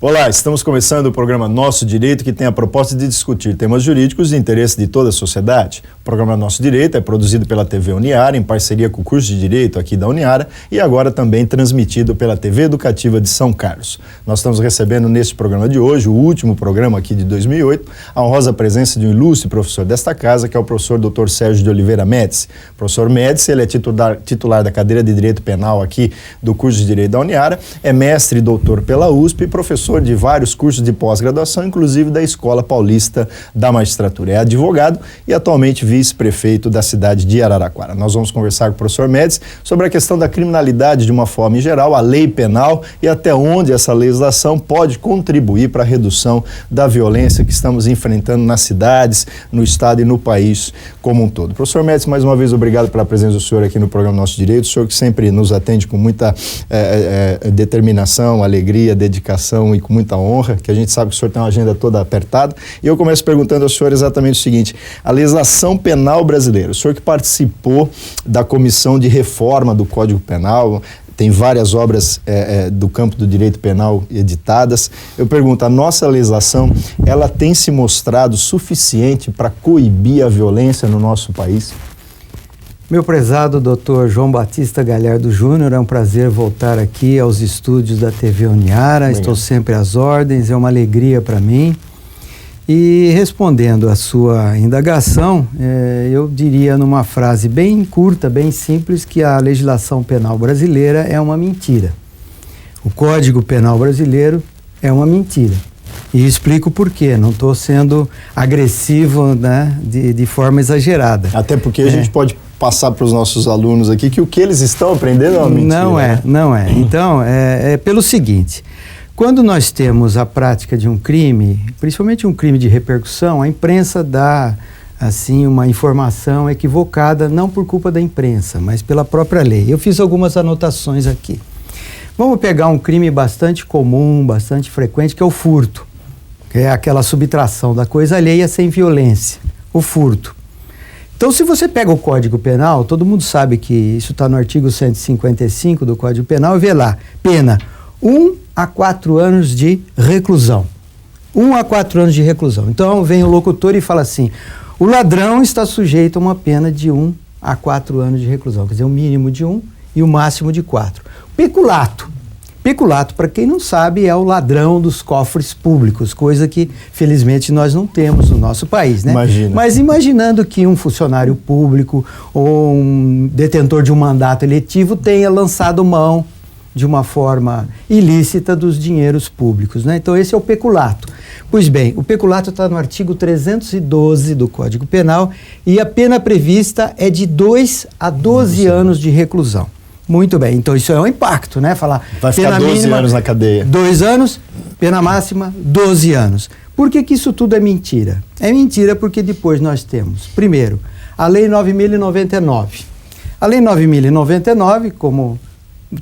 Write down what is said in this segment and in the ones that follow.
Olá, estamos começando o programa Nosso Direito, que tem a proposta de discutir temas jurídicos de interesse de toda a sociedade. O programa Nosso Direito é produzido pela TV Uniara, em parceria com o curso de Direito aqui da Uniara, e agora também transmitido pela TV Educativa de São Carlos. Nós estamos recebendo neste programa de hoje, o último programa aqui de 2008, a honrosa presença de um ilustre professor desta casa, que é o professor Dr. Sérgio de Oliveira Médici. O professor Médici, ele é titular da cadeira de Direito Penal aqui do curso de Direito da Uniara, é mestre e doutor pela USP e professor de vários cursos de pós-graduação, inclusive da Escola Paulista da Magistratura. É advogado e atualmente vice-prefeito da cidade de Araraquara. Nós vamos conversar com o professor Médici sobre a questão da criminalidade de uma forma em geral, a lei penal e até onde essa legislação pode contribuir para a redução da violência que estamos enfrentando nas cidades, no estado e no país como um todo. Professor Médici, mais uma vez, obrigado pela presença do senhor aqui no programa Nosso Direito, o senhor que sempre nos atende com muita determinação, alegria, dedicação e com muita honra, que a gente sabe que o senhor tem uma agenda toda apertada. E eu começo perguntando ao senhor exatamente o seguinte: a legislação penal brasileira, o senhor que participou da comissão de reforma do Código Penal, tem várias obras do campo do direito penal editadas. Eu pergunto, a nossa legislação, ela tem se mostrado suficiente para coibir a violência no nosso país? Meu prezado Dr. João Batista Galhardo Júnior, é um prazer voltar aqui aos estúdios da TV Uniara. Obrigado. Estou sempre às ordens, é uma alegria para mim. E respondendo à sua indagação, eu diria numa frase bem curta, bem simples, que a legislação penal brasileira é uma mentira. O Código Penal brasileiro é uma mentira. E explico por quê, não estou sendo agressivo, né, de forma exagerada. Até porque a gente pode passar para os nossos alunos aqui que o que eles estão aprendendo é uma mentira. Não é. Então, é pelo seguinte: quando nós temos a prática de um crime, principalmente um crime de repercussão, a imprensa dá, assim, uma informação equivocada, não por culpa da imprensa, mas pela própria lei. Eu fiz algumas anotações aqui. Vamos pegar um crime bastante comum, bastante frequente, que é o furto, que é aquela subtração da coisa alheia sem violência, o furto. Então, se você pega o Código Penal, todo mundo sabe que isso está no artigo 155 do Código Penal, e vê lá, pena 1 a 4 anos de reclusão. 1 a 4 anos de reclusão. Então, vem o locutor e fala assim: o ladrão está sujeito a uma pena de 1 a 4 anos de reclusão. Quer dizer, o mínimo de 1 e o máximo de 4. Peculato. Peculato, para quem não sabe, é o ladrão dos cofres públicos, coisa que, felizmente, nós não temos no nosso país, né? Imagina. Mas imaginando que um funcionário público ou um detentor de um mandato eletivo tenha lançado mão de uma forma ilícita dos dinheiros públicos, né? Então, esse é o peculato. Pois bem, o peculato está no artigo 312 do Código Penal e a pena prevista é de 2 a 12 anos de reclusão. Muito bem, então isso é um impacto, né? Falar, vai ficar 12 mínima, anos na cadeia. 2 anos, pena máxima, 12 anos. Por que isso tudo é mentira? É mentira porque depois nós temos, primeiro, a Lei 9.099. A Lei 9.099, como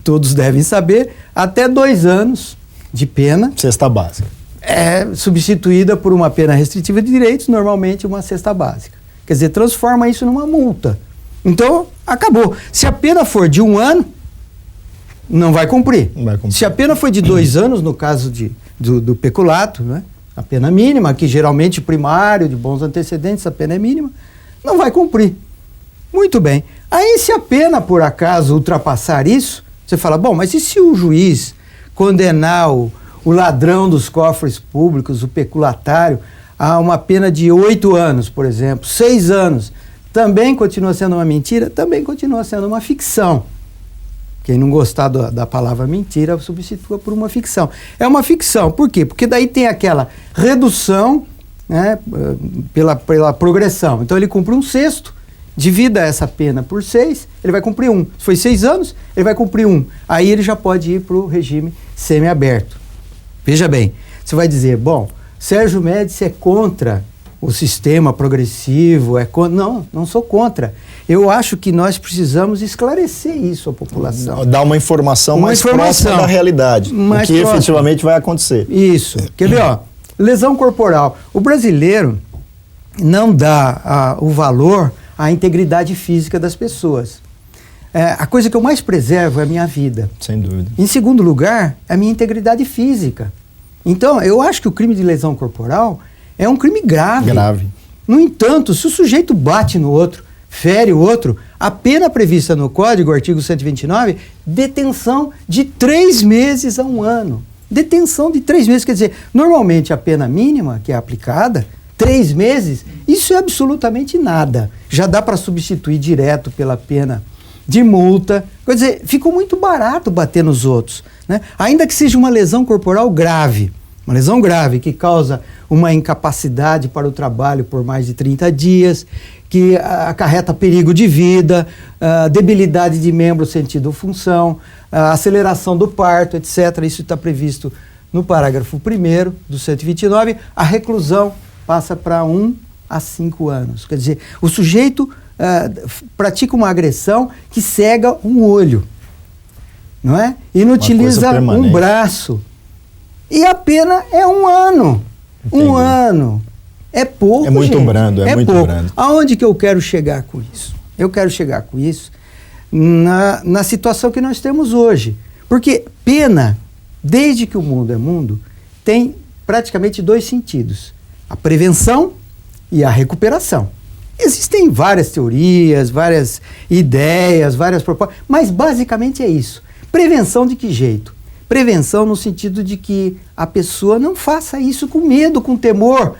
todos devem saber, até 2 anos de pena. Cesta básica. É substituída por uma pena restritiva de direitos, normalmente uma cesta básica. Quer dizer, transforma isso numa multa. Então, acabou. Se a pena for de 1 ano, não vai cumprir. Se a pena for de 2 anos, no caso do peculato, né, a pena mínima, que geralmente primário, de bons antecedentes, a pena é mínima, não vai cumprir. Muito bem. Aí, se a pena, por acaso, ultrapassar isso, você fala, bom, mas e se o juiz condenar o ladrão dos cofres públicos, o peculatário, a uma pena de 8 anos, por exemplo, 6 anos, também continua sendo uma mentira? Também continua sendo uma ficção. Quem não gostar da palavra mentira, substitua por uma ficção. É uma ficção, por quê? Porque daí tem aquela redução, né, pela progressão. Então ele cumpre 1/6, divida essa pena por 6, ele vai cumprir 1. Se foi 6 anos, ele vai cumprir 1. Aí ele já pode ir para o regime semiaberto. Veja bem, você vai dizer, bom, Sérgio Médici é contra o sistema progressivo, não sou contra. Eu acho que nós precisamos esclarecer isso à população. Dar uma informação mais próxima da realidade, o que efetivamente vai acontecer. Isso. Quer ver, ó, lesão corporal. O brasileiro não dá o valor à integridade física das pessoas. A coisa que eu mais preservo é a minha vida. Sem dúvida. Em segundo lugar, a minha integridade física. Então, eu acho que o crime de lesão corporal é um crime grave. Grave. No entanto, se o sujeito bate no outro, fere o outro, a pena prevista no Código, artigo 129, detenção de 3 meses a 1 ano. Detenção de 3 meses, quer dizer, normalmente a pena mínima que é aplicada, 3 meses, isso é absolutamente nada. Já dá para substituir direto pela pena de multa. Quer dizer, ficou muito barato bater nos outros, né? Ainda que seja uma lesão corporal grave, uma lesão grave que causa uma incapacidade para o trabalho por mais de 30 dias, que acarreta perigo de vida, debilidade de membro, sentido ou função, aceleração do parto, etc. Isso está previsto no parágrafo 1º do 129. A reclusão passa para 1 a 5 anos. Quer dizer, o sujeito pratica uma agressão que cega um olho, não é? Inutiliza um braço. E a pena é 1 ano. Entendi. 1 ano. É pouco, é muito gente. Brando, é muito pouco. Brando. Aonde que eu quero chegar com isso? Eu quero chegar com isso na situação que nós temos hoje. Porque pena, desde que o mundo é mundo, tem praticamente 2 sentidos. A prevenção e a recuperação. Existem várias teorias, várias ideias, várias propostas, mas basicamente é isso. Prevenção de que jeito? Prevenção no sentido de que a pessoa não faça isso com medo, com temor,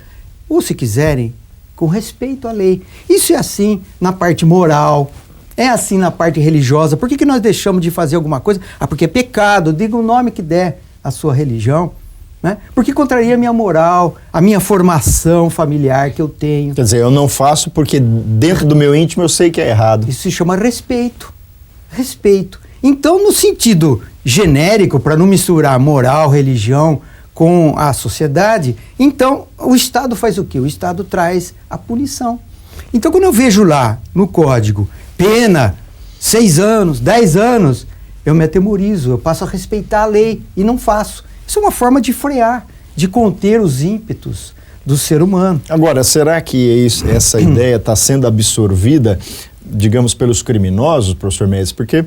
ou se quiserem, com respeito à lei. Isso é assim na parte moral, é assim na parte religiosa. Por que nós deixamos de fazer alguma coisa? Porque é pecado, diga o nome que der à sua religião, né? Porque contraria a minha moral, a minha formação familiar que eu tenho. Quer dizer, eu não faço porque dentro do meu íntimo eu sei que é errado. Isso se chama respeito. Respeito. Então, no sentido genérico, para não misturar moral, religião com a sociedade, então o Estado faz o quê? O Estado traz a punição. Então, quando eu vejo lá no Código pena 6 anos, 10 anos, eu me atemorizo, eu passo a respeitar a lei e não faço. Isso é uma forma de frear, de conter os ímpetos do ser humano. Agora, será que essa ideia está sendo absorvida, digamos, pelos criminosos, professor Mendes? Porque,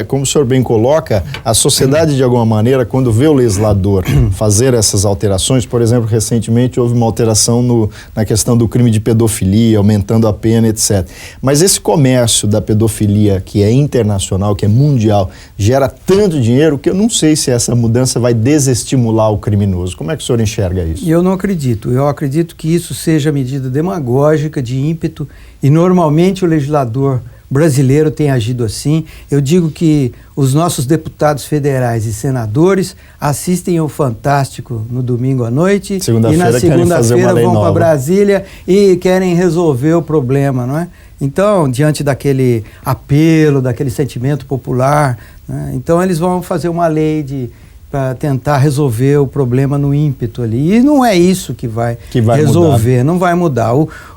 como o senhor bem coloca, a sociedade, de alguma maneira, quando vê o legislador fazer essas alterações, por exemplo, recentemente houve uma alteração na questão do crime de pedofilia, aumentando a pena, etc. Mas esse comércio da pedofilia, que é internacional, que é mundial, gera tanto dinheiro que eu não sei se essa mudança vai desestimular o criminoso. Como é que o senhor enxerga isso? Eu não acredito. Eu acredito que isso seja medida demagógica, de ímpeto, e normalmente o legislador brasileiro tem agido assim. Eu digo que os nossos deputados federais e senadores assistem ao Fantástico no domingo à noite e na segunda-feira vão para Brasília e querem resolver o problema, não é? Então, diante daquele apelo, daquele sentimento popular, né? Então eles vão fazer uma lei para tentar resolver o problema no ímpeto ali. E não é isso que vai resolver, mudar. Não vai mudar.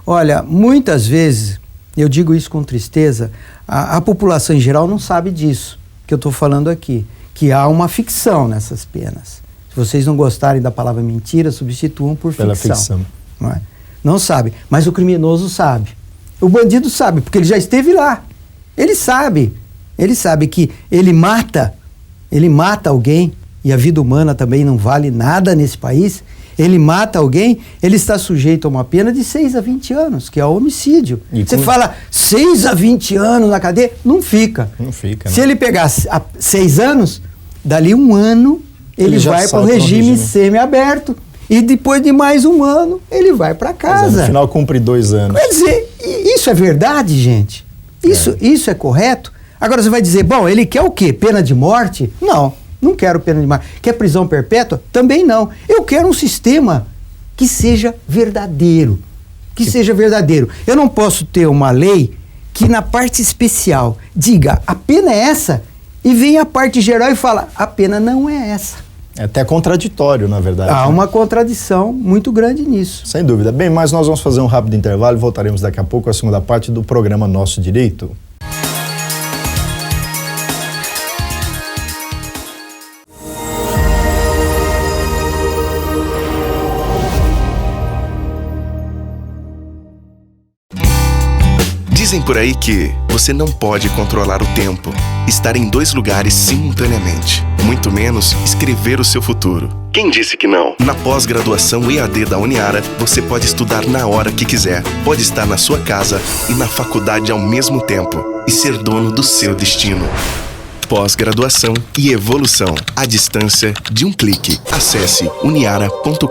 Olha, muitas vezes, eu digo isso com tristeza, a população em geral não sabe disso que eu estou falando aqui, que há uma ficção nessas penas. Se vocês não gostarem da palavra mentira, substituam por ficção. Pela ficção. Não é? Não sabe, mas o criminoso sabe. O bandido sabe, porque ele já esteve lá. Ele sabe que ele mata alguém, e a vida humana também não vale nada nesse país. Ele mata alguém, ele está sujeito a uma pena de 6 a 20 anos, que é o homicídio. Você fala 6 a 20 anos na cadeia, não fica. Não fica. Se ele pegar 6 anos, dali 1 ano, ele vai para o regime semiaberto. E depois de mais 1 ano, ele vai para casa. No final cumpre 2 anos. Quer dizer, isso é verdade, gente? Isso é correto? Agora você vai dizer, bom, ele quer o quê? Pena de morte? Não quero pena de morte. Quer prisão perpétua? Também não. Eu quero um sistema que seja verdadeiro. Seja verdadeiro. Eu não posso ter uma lei que na parte especial diga, a pena é essa, e vem a parte geral e fala, a pena não é essa. É até contraditório, na verdade. Há uma contradição muito grande nisso. Sem dúvida. Bem, mas nós vamos fazer um rápido intervalo e voltaremos daqui a pouco com a segunda parte do programa Nosso Direito. Dizem por aí que você não pode controlar o tempo, estar em 2 lugares simultaneamente, muito menos escrever o seu futuro. Quem disse que não? Na pós-graduação EAD da Uniara, você pode estudar na hora que quiser, pode estar na sua casa e na faculdade ao mesmo tempo e ser dono do seu destino. Pós-graduação e evolução, à distância de um clique. Acesse uniara.com.br.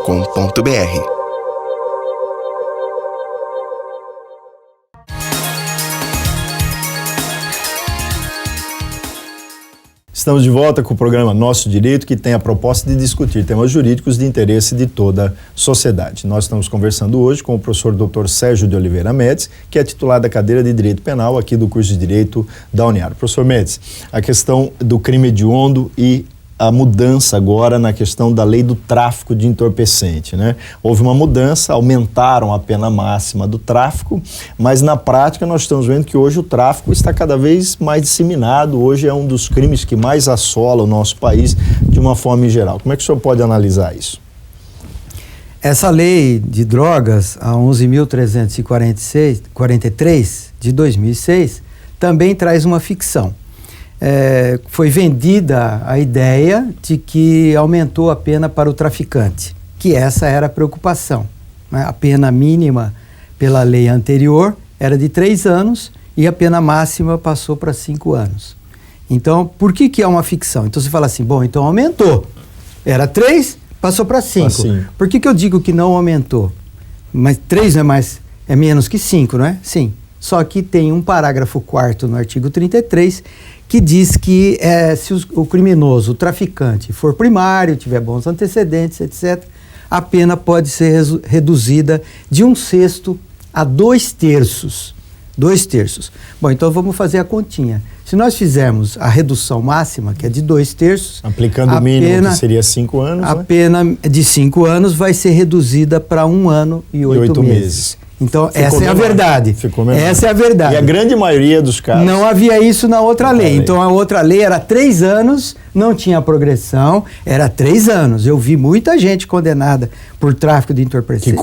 Estamos de volta com o programa Nosso Direito, que tem a proposta de discutir temas jurídicos de interesse de toda a sociedade. Nós estamos conversando hoje com o professor Dr. Sérgio de Oliveira Médici, que é titular da cadeira de Direito Penal aqui do curso de Direito da Uniara. Professor Médici, a questão do crime hediondo e a mudança agora na questão da lei do tráfico de entorpecente, né? Houve uma mudança, aumentaram a pena máxima do tráfico, mas na prática nós estamos vendo que hoje o tráfico está cada vez mais disseminado, hoje é um dos crimes que mais assola o nosso país de uma forma em geral. Como é que o senhor pode analisar isso? Essa lei de drogas, a 11.343 de 2006, também traz uma ficção. Foi vendida a ideia de que aumentou a pena para o traficante, que essa era a preocupação, né? A pena mínima pela lei anterior era de 3 anos e a pena máxima passou para 5 anos. Então, por que é uma ficção? Então você fala assim, bom, então aumentou. Era 3, passou para 5. Por que eu digo que não aumentou? Mas 3 não é menos que 5, não é? Sim. Só que tem um parágrafo 4º no artigo 33 que diz que se o criminoso, o traficante, for primário, tiver bons antecedentes, etc., a pena pode ser reduzida de 1/6 a 2/3. 2/3. Bom, então vamos fazer a continha. Se nós fizermos a redução máxima, que é de 2/3... Aplicando o mínimo, que seria 5 anos, a pena de 5 anos vai ser reduzida para 1 ano e 8 meses. Então, essa é a verdade. Essa é a verdade. E a grande maioria dos casos... Não havia isso na outra lei. Então, a outra lei era 3 anos, não tinha progressão, era 3 anos. Eu vi muita gente condenada por tráfico de entorpecente,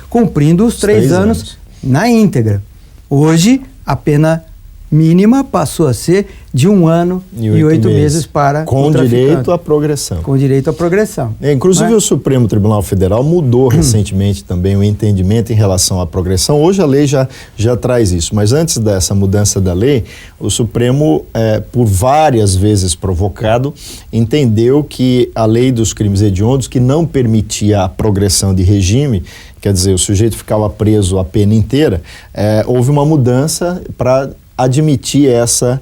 cumprindo os 3 anos na íntegra. Hoje, a pena mínima passou a ser de 1 ano e 8 meses para com direito à progressão. Com direito à progressão. Inclusive o Supremo Tribunal Federal mudou recentemente também o entendimento em relação à progressão. Hoje a lei já traz isso, mas antes dessa mudança da lei, o Supremo, por várias vezes provocado, entendeu que a lei dos crimes hediondos, que não permitia a progressão de regime, quer dizer, o sujeito ficava preso a pena inteira, houve uma mudança para admitir essa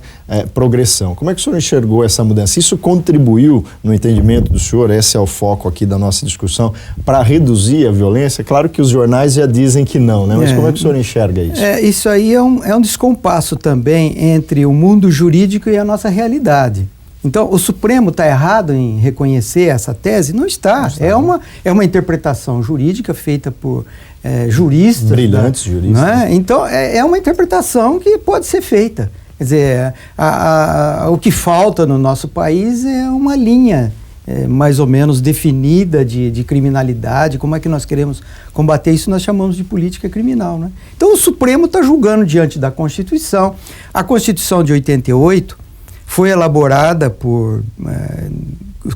progressão. Como é que o senhor enxergou essa mudança? Isso contribuiu, no entendimento do senhor, esse é o foco aqui da nossa discussão, para reduzir a violência? Claro que os jornais já dizem que não, né? Mas como é que o senhor enxerga isso? Isso aí é um descompasso também entre o mundo jurídico e a nossa realidade. Então, o Supremo está errado em reconhecer essa tese? Não está. É uma interpretação jurídica feita por juristas. Brilhantes juristas. Né? Então, é uma interpretação que pode ser feita. Quer dizer, o que falta no nosso país é uma linha mais ou menos definida de criminalidade. Como é que nós queremos combater isso? Nós chamamos de política criminal. Né? Então, o Supremo está julgando diante da Constituição. A Constituição de 88 foi elaborada por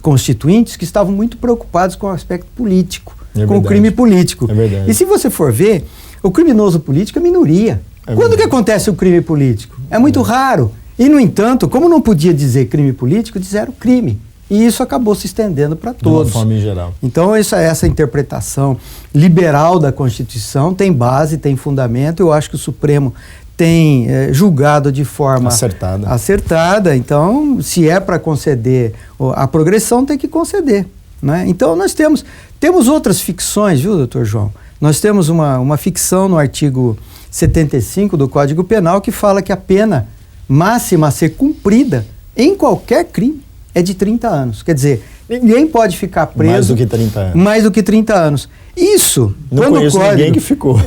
constituintes que estavam muito preocupados com o aspecto político, com o crime político. É verdade. E se você for ver, o criminoso político é minoria. Quando que acontece o crime político? É muito raro. E, no entanto, como não podia dizer crime político, disseram crime. E isso acabou se estendendo para todos. De uma forma em geral. Então, essa interpretação liberal da Constituição tem base, tem fundamento. Eu acho que o Supremo tem julgado de forma acertada. Então, se é para conceder a progressão, tem que conceder. Né? Então, nós temos outras ficções, viu, doutor João? Nós temos uma ficção no artigo 75 do Código Penal que fala que a pena máxima a ser cumprida em qualquer crime é de 30 anos. Quer dizer, ninguém pode ficar preso... Mais do que 30 anos. Mais do que 30 anos. Isso... Não conheço ninguém que ficou.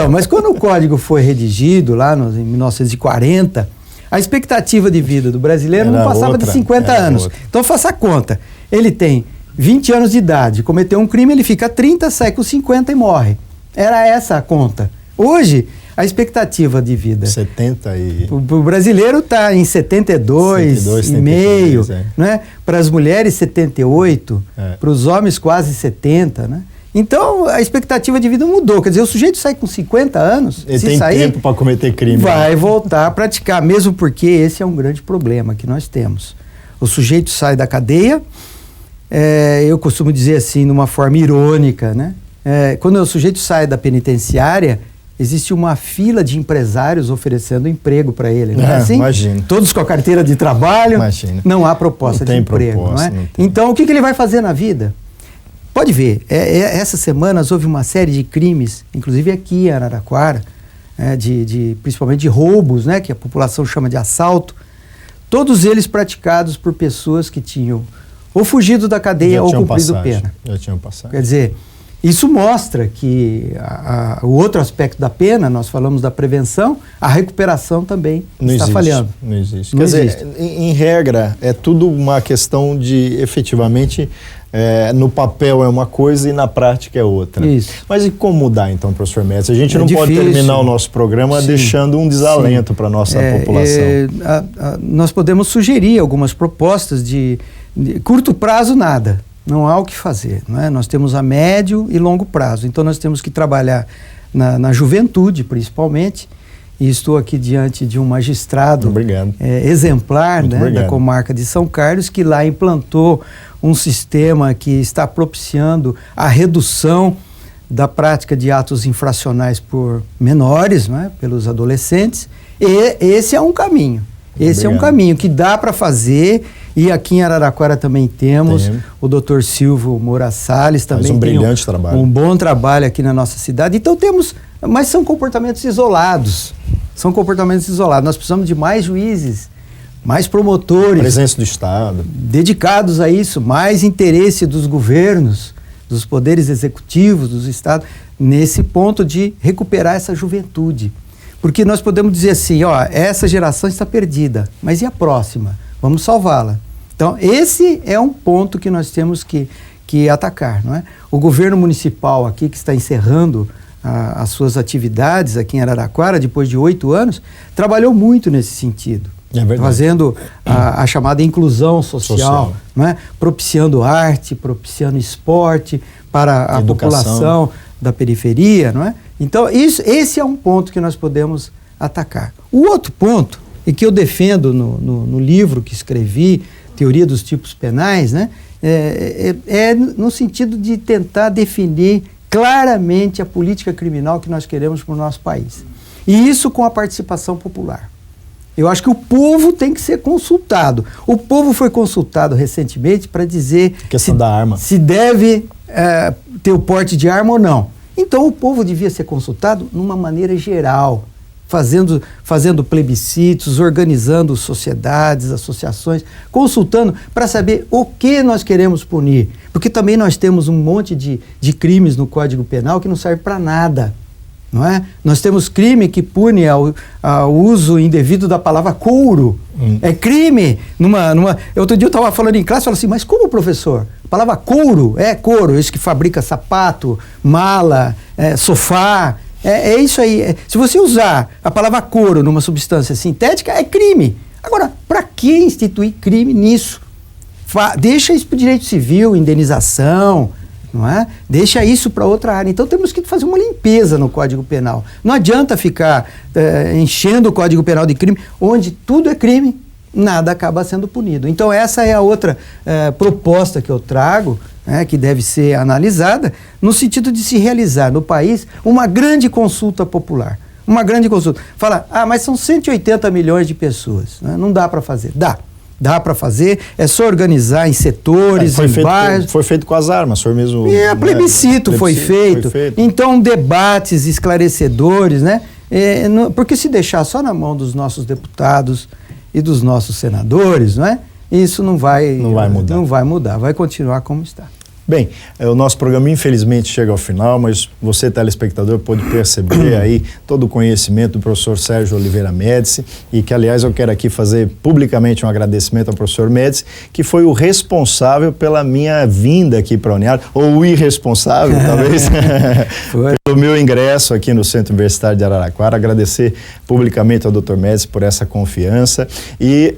Mas quando o Código foi redigido, lá em 1940, a expectativa de vida do brasileiro não passava de 50 anos. Então, faça a conta. Ele tem 20 anos de idade, cometeu um crime, ele fica 30, sai com 50 e morre. Era essa a conta. Hoje, A expectativa de vida. 70 e... O brasileiro está em 72,5, né? Para as mulheres 78, para os homens quase 70, né? Então, a expectativa de vida mudou. Quer dizer, o sujeito sai com 50 anos, ele tem tempo para cometer crime. Vai voltar a praticar, mesmo porque esse é um grande problema que nós temos. O sujeito sai da cadeia, eu costumo dizer assim, de uma forma irônica, né? Quando o sujeito sai da penitenciária, existe uma fila de empresários oferecendo emprego para ele, não é assim? Imagino. Todos com a carteira de trabalho, não há proposta de emprego, não é? Então, o que ele vai fazer na vida? Pode ver, essas semanas houve uma série de crimes, inclusive aqui em Araraquara, principalmente de roubos, né, que a população chama de assalto, todos eles praticados por pessoas que tinham ou fugido da cadeia ou cumprido pena. Já tinham passado. Quer dizer, isso mostra que o outro aspecto da pena, nós falamos da prevenção, a recuperação também está falhando. Não existe. Quer dizer, em regra, é tudo uma questão de, efetivamente, no papel é uma coisa e na prática é outra. Isso. Mas e como mudar, então, professor Médici? A gente não pode terminar o nosso programa deixando um desalento para a nossa população. Nós podemos sugerir algumas propostas de curto prazo, nada. Não há o que fazer, não é? Nós temos a médio e longo prazo. Então, nós temos que trabalhar na juventude, principalmente. E estou aqui diante de um magistrado exemplar, né, da comarca de São Carlos, que lá implantou um sistema que está propiciando a redução da prática de atos infracionais por menores, não é, pelos adolescentes. E esse é um caminho. Esse é um caminho que dá para fazer. E aqui em Araraquara também temos o Dr. Silvio Moura Salles, também faz um brilhante trabalho. Um bom trabalho aqui na nossa cidade. Então temos, mas são comportamentos isolados. São comportamentos isolados. Nós precisamos de mais juízes, mais promotores. Presença do Estado. Dedicados a isso, mais interesse dos governos, dos poderes executivos, dos estados, nesse ponto de recuperar essa juventude. Porque nós podemos dizer assim, essa geração está perdida, mas e a próxima? Vamos salvá-la. Então, esse é um ponto que nós temos que atacar, não é? O governo municipal aqui, que está encerrando as suas atividades aqui em Araraquara, depois de 8 anos, trabalhou muito nesse sentido. Fazendo a chamada inclusão social. Não é? Propiciando arte, propiciando esporte para a população da periferia, não é? Então, esse é um ponto que nós podemos atacar. O outro ponto, e que eu defendo no livro que escrevi, Teoria dos Tipos Penais, né, é no sentido de tentar definir claramente a política criminal que nós queremos para o nosso país. E isso com a participação popular. Eu acho que o povo tem que ser consultado. O povo foi consultado recentemente para dizer se deve ter o porte de arma ou não. Então o povo devia ser consultado numa maneira geral, fazendo plebiscitos, organizando sociedades, associações, consultando para saber o que nós queremos punir. Porque também nós temos um monte de crimes no Código Penal que não serve para nada. Não é? Nós temos crime que pune ao uso indevido da palavra couro. É crime. Outro dia eu estava falando em classe, falei assim, mas como, professor? A palavra couro, couro, esse que fabrica sapato, mala, sofá, é isso aí. Se você usar a palavra couro numa substância sintética, é crime. Agora, para que instituir crime nisso? Deixa isso para o direito civil, indenização, não é? Deixa isso para outra área. Então temos que fazer uma limpeza no Código Penal. Não adianta ficar enchendo o Código Penal de crime, onde tudo é crime, nada acaba sendo punido. Então essa é a outra proposta que eu trago, que deve ser analisada, no sentido de se realizar no país uma grande consulta popular. Uma grande consulta. Fala, mas são 180 milhões de pessoas, né? Não dá para fazer. Dá para fazer, é só organizar em setores, em bairros. Foi feito com as armas, o senhor mesmo... Plebiscito foi feito. Então, debates esclarecedores, né? Porque se deixar só na mão dos nossos deputados e dos nossos senadores, não é? Isso não vai mudar, vai continuar como está. Bem, o nosso programa infelizmente chega ao final, mas você, telespectador, pode perceber aí todo o conhecimento do professor Sérgio Oliveira Médici, e que, aliás, eu quero aqui fazer publicamente um agradecimento ao professor Médici, que foi o responsável pela minha vinda aqui para a Uniara, ou o irresponsável, talvez, do meu ingresso aqui no Centro Universitário de Araraquara, agradecer publicamente ao Dr. Médici por essa confiança e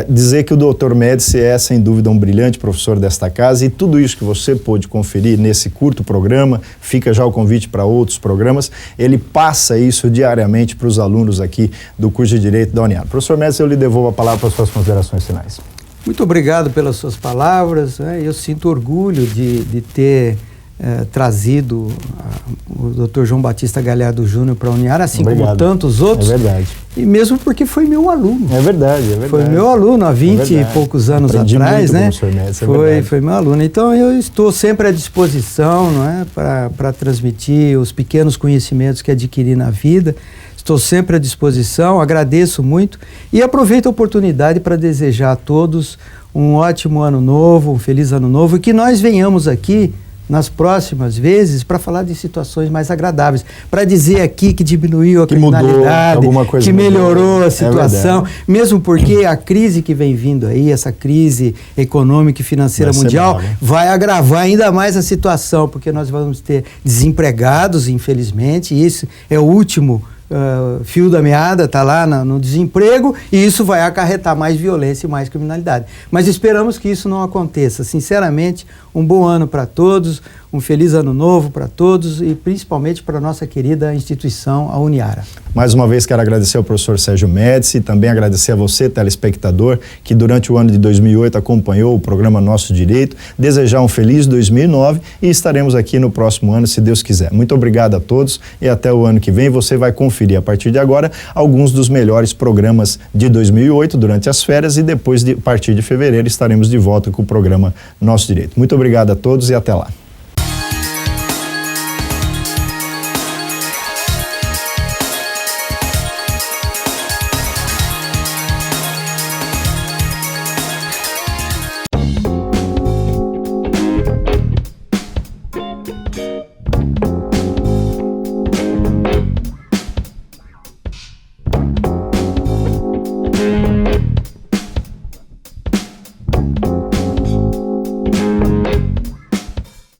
dizer que o Dr. Médici é, sem dúvida, um brilhante professor desta casa, e tudo isso que você pôde conferir nesse curto programa, fica já o convite para outros programas, ele passa isso diariamente para os alunos aqui do curso de Direito da Uniara. Professor Médici, eu lhe devolvo a palavra para as suas considerações finais. Muito obrigado pelas suas palavras, né? Eu sinto orgulho de ter trazido o Dr. João Batista Galhardo Júnior para a Uniara, assim como tantos outros. É verdade. E mesmo porque foi meu aluno. É verdade, é verdade. Foi meu aluno há 20 e poucos anos Aprendi atrás, muito né? Com o Sr. Médici, Foi meu aluno. Então eu estou sempre à disposição, não é, para transmitir os pequenos conhecimentos que adquiri na vida. Estou sempre à disposição, agradeço muito e aproveito a oportunidade para desejar a todos um ótimo ano novo, um feliz ano novo, e que nós venhamos aqui nas próximas vezes para falar de situações mais agradáveis, para dizer aqui que diminuiu a criminalidade, que melhorou a situação, mesmo porque a crise que vem vindo aí, essa crise econômica e financeira mundial, vai agravar ainda mais a situação, porque nós vamos ter desempregados, infelizmente, e esse é o último fio da meada, está lá no desemprego, e isso vai acarretar mais violência e mais criminalidade. Mas esperamos que isso não aconteça. Sinceramente, um bom ano para todos, um feliz ano novo para todos e principalmente para a nossa querida instituição, a Uniara. Mais uma vez quero agradecer ao professor Sérgio Médici e também agradecer a você, telespectador, que durante o ano de 2008 acompanhou o programa Nosso Direito, desejar um feliz 2009 e estaremos aqui no próximo ano, se Deus quiser. Muito obrigado a todos e até o ano que vem você vai conferir a partir de agora alguns dos melhores programas de 2008 durante as férias e depois, a partir de fevereiro, estaremos de volta com o programa Nosso Direito. Muito obrigado a todos e até lá.